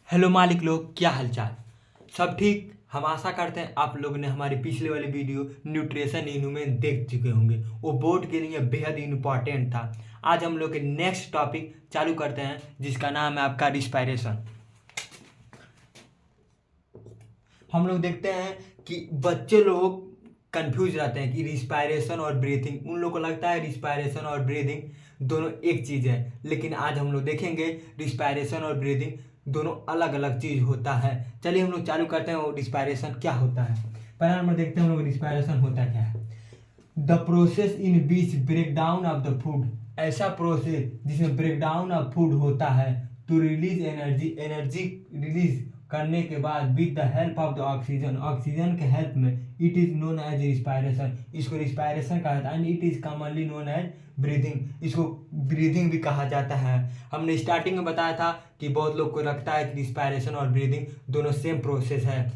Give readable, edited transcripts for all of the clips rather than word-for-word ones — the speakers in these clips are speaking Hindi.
हेलो मालिक लोग, क्या हालचाल। सब ठीक। हम आशा करते हैं आप लोग ने हमारी पिछले वाली वीडियो न्यूट्रिशन इनमें देख चुके होंगे। वो बोर्ड के लिए बेहद इम्पॉर्टेंट था। आज हम लोग के नेक्स्ट टॉपिक चालू करते हैं, जिसका नाम है आपका रिस्पायरेशन। हम लोग देखते हैं कि बच्चे लोग कंफ्यूज रहते हैं कि रिस्पायरेशन और ब्रीथिंग, उन लोग को लगता है रिस्पायरेशन और ब्रीदिंग दोनों एक चीज़ है, लेकिन आज हम लोग देखेंगे रिस्पायरेशन और ब्रीदिंग दोनों अलग अलग चीज़ होता है। चलिए हम लोग चालू करते हैं। वो रिस्पायरेशन क्या होता है, पहले हम लोग देखते हैं हम लोग रिस्पायरेशन होता क्या है। The process in which break down of the food, ऐसा प्रोसेस जिसमें ब्रेक डाउन ऑफ फूड होता है to release energy, energy release करने के बाद with the help of the oxygen, oxygen के हेल्प में, it is known as respiration, इसको रिस्पायरेशन कहा जाता है। And it is commonly known as breathing, इसको ब्रीदिंग भी कहा जाता है। हमने स्टार्टिंग में बताया था कि बहुत लोग को लगता है कि रिस्पायरेशन और ब्रीदिंग दोनों सेम प्रोसेस है।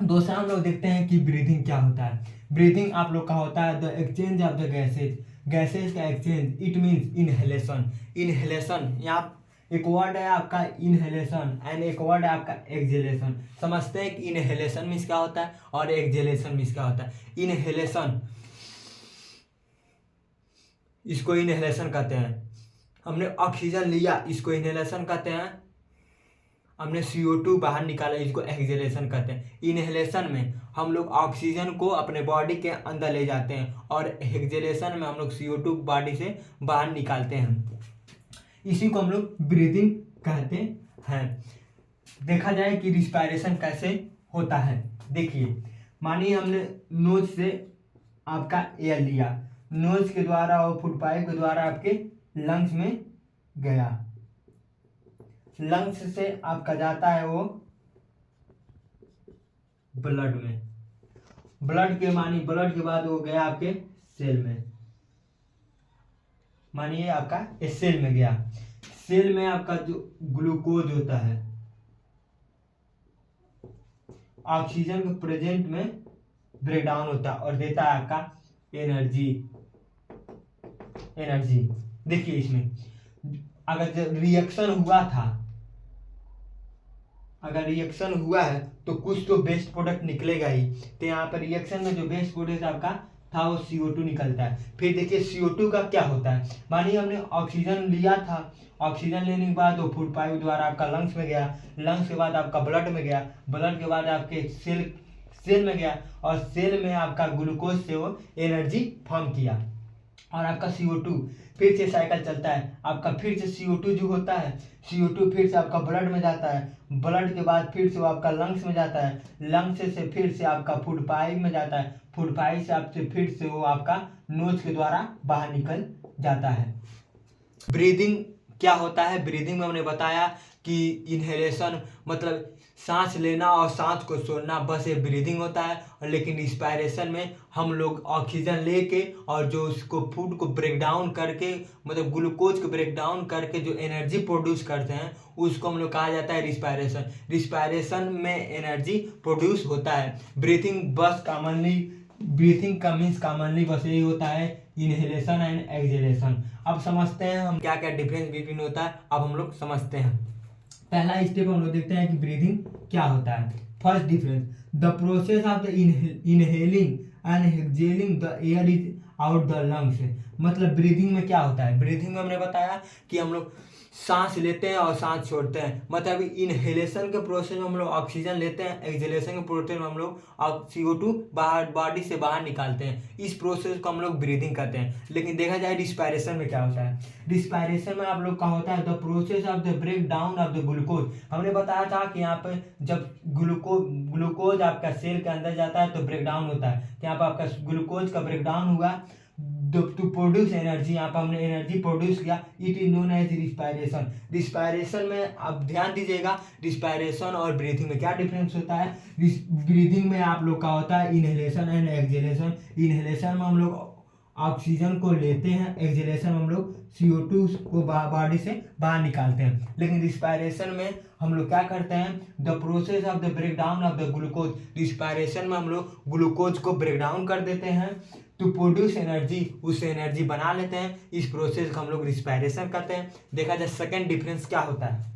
दूसरा हम लोग देखते हैं कि ब्रीदिंग क्या होता है। ब्रीदिंग आप लोग का होता है the exchange of the gases, gases का exchange. It means inhalation, inhalation यहाँ एक वर्ड है आपका इनहेलेशन एंड एक वर्ड है आपका एक्सहेलेशन। समझते हैं कि इनहेलेशन मीन्स क्या होता है और एक्सहेलेशन मीन्स क्या होता है। इनहेलेशन, इसको इनहेलेशन कहते हैं। हमने ऑक्सीजन लिया, इसको इनहेलेशन कहते हैं। हमने CO2 बाहर निकाला, इसको एक्सहेलेशन कहते हैं। इनहेलेशन में हम लोग ऑक्सीजन को अपने बॉडी के अंदर ले जाते हैं और एक्सहेलेशन में हम लोग CO2 बॉडी से बाहर निकालते हैं। इसी को हम लोग ब्रीदिंग कहते हैं। देखा जाए कि रिस्पायरेशन कैसे होता है। देखिए, मानिए हमने नोज से आपका एयर लिया, नोज के द्वारा और फूड पाइप के द्वारा आपके लंग्स में गया, लंग्स से आपका जाता है वो ब्लड में, ब्लड के बाद वो गया आपके सेल में। मानिए आपका इस सेल में गया, सेल में आपका जो ग्लूकोज होता है ऑक्सीजन के प्रेजेंट में ब्रेक डाउन होता है और देता है आपका एनर्जी। एनर्जी देखिए, इसमें अगर जब रिएक्शन हुआ था, अगर रिएक्शन हुआ है तो कुछ तो बेस्ट प्रोडक्ट निकलेगा ही। तो यहाँ पर रिएक्शन में जो बेस्ट प्रोडक्ट आपका था वो CO2 निकलता है। फिर देखिए CO2 का क्या होता है। मानिए हमने ऑक्सीजन लिया था, ऑक्सीजन लेने के बाद वो फूड पाइप द्वारा आपका लंग्स में गया, लंग्स के बाद आपका ब्लड में गया, ब्लड के बाद आपके सेल में गया और सेल में आपका ग्लूकोज से वो एनर्जी फॉर्म किया और आपका CO2 फिर से साइकिल चलता है। आपका फिर से CO2 जो होता है, CO2 फिर से आपका ब्लड में जाता है, ब्लड के बाद फिर से वो आपका लंग्स में जाता है, लंग्स से फिर से आपका फूड पाइप में जाता है, फूड पाइप से आपसे फिर से वो आपका नोज के द्वारा बाहर निकल जाता है। ब्रीदिंग क्या होता है। ब्रीदिंग में हमने बताया कि इनहेलेशन मतलब सांस लेना और सांस को छोड़ना, बस ये ब्रीदिंग होता है। और लेकिन रिस्पायरेशन में हम लोग ऑक्सीजन लेके और जो उसको फूड को ब्रेक डाउन करके, मतलब ग्लूकोज को ब्रेक डाउन करके जो एनर्जी प्रोड्यूस करते हैं, उसको हम लोग कहा जाता है रिस्पायरेशन। रिस्पायरेशन में एनर्जी प्रोड्यूस होता है। ब्रीथिंग बस कॉमनली, ब्रीथिंग का मीन्स कॉमनली बस यही होता है इनहेलेशन एंड एक्सहेलेशन। अब समझते हैं हम क्या क्या डिफरेंस बिटवीन होता है। अब हम लोग समझते हैं। पहला स्टेप हम लोग देखते हैं कि ब्रीदिंग क्या होता है। First difference, the process of the inhaling and exhaling the air is out the lungs. मतलब ब्रीदिंग में क्या होता है। ब्रीदिंग में हमने बताया कि हम लोग सांस लेते हैं और सांस छोड़ते हैं। मतलब इनहेलेशन के प्रोसेस में हम लोग ऑक्सीजन लेते हैं, एक्सहेलेशन के प्रोसेस में हम लोग CO2 बाहर बॉडी से बाहर निकालते हैं। इस प्रोसेस को हम लोग ब्रीदिंग कहते हैं। लेकिन देखा जाए रिस्पायरेशन में क्या होता है। रिस्पायरेशन में आप लोग का होता है the process of the break down of the glucose. हमने बताया था कि यहाँ पे जब ग्लूकोज आपका सेल के अंदर जाता है तो ब्रेक डाउन होता है। तो यहाँ पर आपका ग्लूकोज का ब्रेक डाउन हुआ टू प्रोड्यूस एनर्जी, यहाँ पर हमने एनर्जी प्रोड्यूस किया। It is known as respiration. Respiration में आप ध्यान दीजिएगा, रिस्पायरेशन और ब्रीथिंग में क्या डिफरेंस होता है। ब्रीथिंग में आप लोग का होता है इनहेलेशन एंड एक्सहेलेशन। इनहेलेशन में हम लोग ऑक्सीजन को लेते हैं, एक्सहेलेशन में हम लोग CO2 को बॉडी से बाहर निकालते हैं। लेकिन रिस्पायरेशन में हम लोग क्या करते हैं, the process of the break down of the glucose. Respiration में हम लोग ग्लूकोज को ब्रेक डाउन कर देते हैं टू प्रोड्यूस एनर्जी, उससे एनर्जी बना लेते हैं। इस प्रोसेस को हम लोग रिस्पायरेशन कहते हैं। देखा जाए सेकेंड डिफरेंस क्या होता है।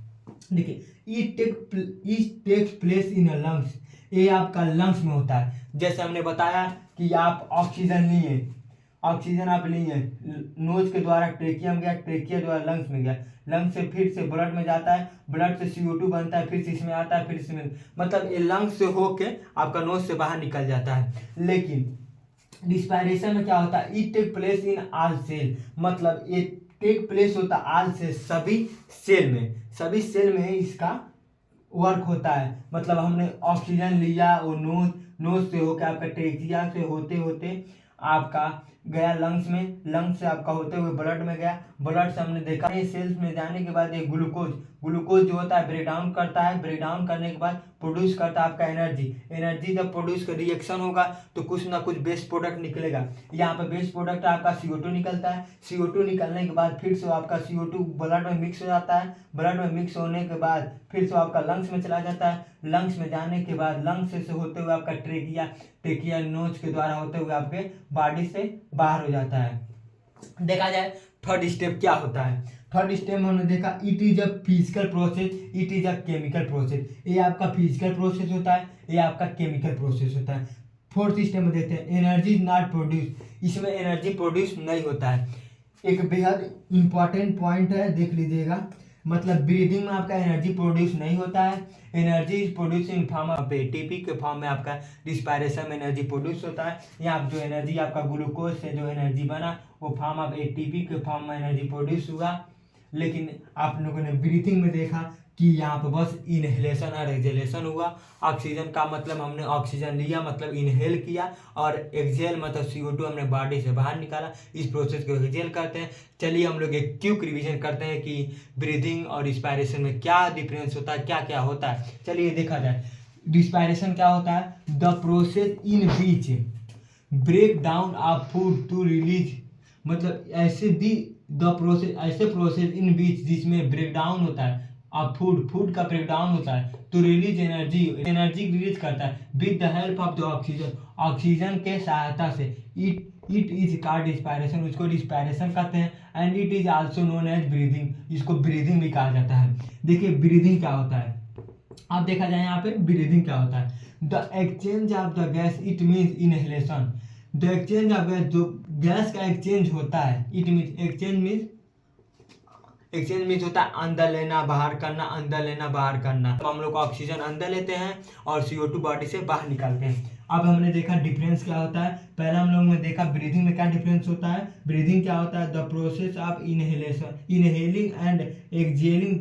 देखिए it takes place in lungs, ये आपका लंग्स में होता है। जैसे हमने बताया कि आप ऑक्सीजन लिए, ऑक्सीजन आप लिए, नोज के द्वारा ट्रेकिया में गया, ट्रेकिया द्वारा लंग्स में गया, लंग्स से फिर से ब्लड में जाता है, ब्लड से CO2 बनता है, फिर से इसमें आता है, फिर इसमें, मतलब ये लंग्स से होके आपका नोज से बाहर निकल जाता है। लेकिन रिस्पायरेशन में क्या होता है, it take place in all cell, मतलब ये टेक प्लेस होता है ऑल से, सभी सेल में, सभी सेल में इसका वर्क होता है। मतलब हमने ऑक्सीजन लिया, वो नोज से होकर आपका ट्रेकिया से होते होते आपका गया लंग्स में, लंग्स से आपका होते हुए ब्लड में गया, ब्लड से हमने देखा सेल्स में जाने के बाद ये ग्लूकोज जो होता है ब्रेक डाउन करता है, ब्रेक डाउन करने के बाद प्रोड्यूस करता है आपका एनर्जी जब प्रोड्यूस कर रिएक्शन होगा तो कुछ ना कुछ बेस्ट प्रोडक्ट निकलेगा। यहाँ पे बेस्ट प्रोडक्ट आपका CO2 निकलता है, CO2 निकलने के बाद फिर से आपका CO2 ब्लड में मिक्स हो जाता है, ब्लड में मिक्स होने के बाद फिर से आपका लंग्स में चला जाता है, लंग्स में जाने के बाद लंग्स से होते हुए आपका ट्रेकिया नोज के द्वारा होते हुए आपके बॉडी से बाहर हो जाता है। देखा जाए थर्ड स्टेप क्या होता है, थर्ड स्टेप में हमने देखा it is a physical process, it is a chemical process, ये आपका फिजिकल प्रोसेस होता है, ये आपका केमिकल प्रोसेस होता है। फोर्थ स्टेप में देखते हैं एनर्जी इज नॉट प्रोड्यूस, इसमें एनर्जी प्रोड्यूस नहीं होता है। एक बेहद इंपॉर्टेंट पॉइंट है, देख लीजिएगा, मतलब ब्रीदिंग में आपका एनर्जी प्रोड्यूस नहीं होता है, energy is produce in form of ATP के फॉर्म में आपका रिस्पायरेशन में एनर्जी प्रोड्यूस होता है। यहाँ जो एनर्जी आपका ग्लूकोज से जो एनर्जी बना वो फॉर्म ऑफ एटीपी के फॉर्म में एनर्जी प्रोड्यूस हुआ। लेकिन आप लोगों ने ब्रीथिंग में देखा कि यहाँ पर बस इनहेलेशन और एक्सहेलेशन हुआ। ऑक्सीजन का मतलब हमने ऑक्सीजन लिया मतलब इनहेल किया, और एक्सहेल मतलब CO2 हमने बॉडी से बाहर निकाला, इस प्रोसेस को एक्सहेल करते हैं। चलिए हम लोग एक क्विक रिवीजन करते हैं कि ब्रीदिंग और रिस्पायरेशन में क्या डिफरेंस होता है, क्या क्या होता है। चलिए देखा जाए, रिस्पायरेशन क्या होता है, the process in which break down of food to release, मतलब ऐसे प्रोसेस इन बीच जिसमें ब्रेक डाउन होता है अब फूड का ब्रेक डाउन होता है तो रिलीज एनर्जी रिलीज करता है with the help of the oxygen के सहायता से। इट इज कॉल्ड रिस्पायरेशन, उसको रिस्पायरेशन कहते हैं। And it is also known as breathing, इसको ब्रीदिंग भी कहा जाता है। देखिए ब्रीदिंग क्या होता है, अब देखा जाए यहाँ पे ब्रीदिंग क्या होता है, the exchange of the gas, it means inhalation. The exchange of gas, जो गैस का एक्सचेंज होता है, इट मीन्स एक्सचेंज मीन्स होता है अंदर लेना बाहर करना, अंदर लेना बाहर करना। तो हम लोग ऑक्सीजन अंदर लेते हैं और CO2 बॉडी से बाहर निकालते हैं। अब हमने देखा डिफरेंस क्या होता है, पहले हम लोग ने देखा ब्रीदिंग में क्या डिफरेंस होता है। ब्रीदिंग क्या होता है, the process of inhaling and exhaling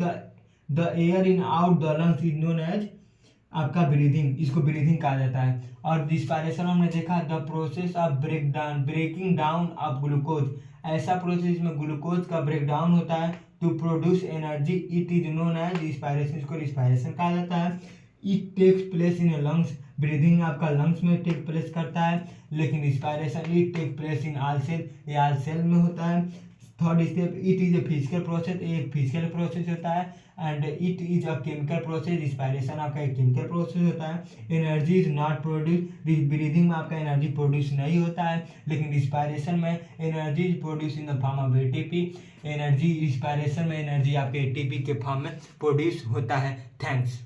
the air in out the lungs is known as आपका ब्रीदिंग, इसको ब्रीदिंग कहा जाता है। और रिस्पायरेशन हमने देखा the process of breaking down of glucose, ऐसा प्रोसेस में ग्लूकोज का ब्रेक डाउन होता है to produce energy, it is known as respiration, इसको रिस्पायरेशन कहा जाता है। It takes place in lungs, breathing आपका लंग्स में टेक प्लेस करता है, लेकिन respiration it take place in all cell, ये ऑल सेल में होता है। Third step it is a physical process, एक फिजिकल प्रोसेस होता है। And it is a chemical process, respiration आपका एक केमिकल प्रोसेस होता है। Energy is not produce, breathing में आपका एनर्जी प्रोड्यूस नहीं होता है, लेकिन रिस्पायरेशन में energy is produce in the form of ATP, energy respiration में एनर्जी आपके एटीपी के फॉर्म में प्रोड्यूस होता है। थैंक्स।